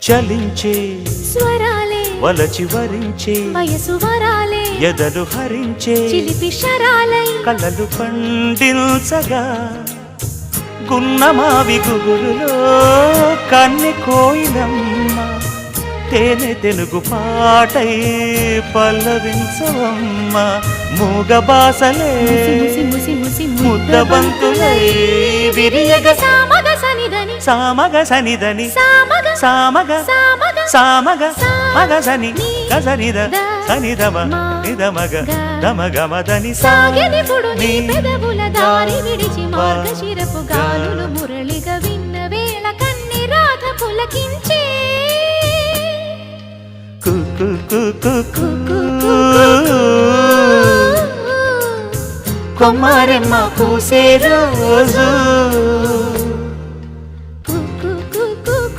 చలించే స్వరాలే వలచి వరించే వయసు వరాలే ఎదలు హరించే చిలిపి శరాలై కలలు పండించగా గున్నమావి గుగురులో కన్నె కోయిలమ్మ తేనె తెనుగు పాటై పల్లవించవమ్మ మూగ బాసలే ముద్దబంతులై విరియగ సామగ సనిదని సామగ సనిదని సామగ సామగ సామగ సామగ మగ సని గసనిద సనిదమ నిదమగ దమగమదని సాగెనిపుడు నీ పెదవుల దారి విడిచి మార్గశిరపు గాలులు మురళిగా విన్న వేళ కన్ని రాధ పులకించే కొమ్మారెమ్మ పూసే రోజు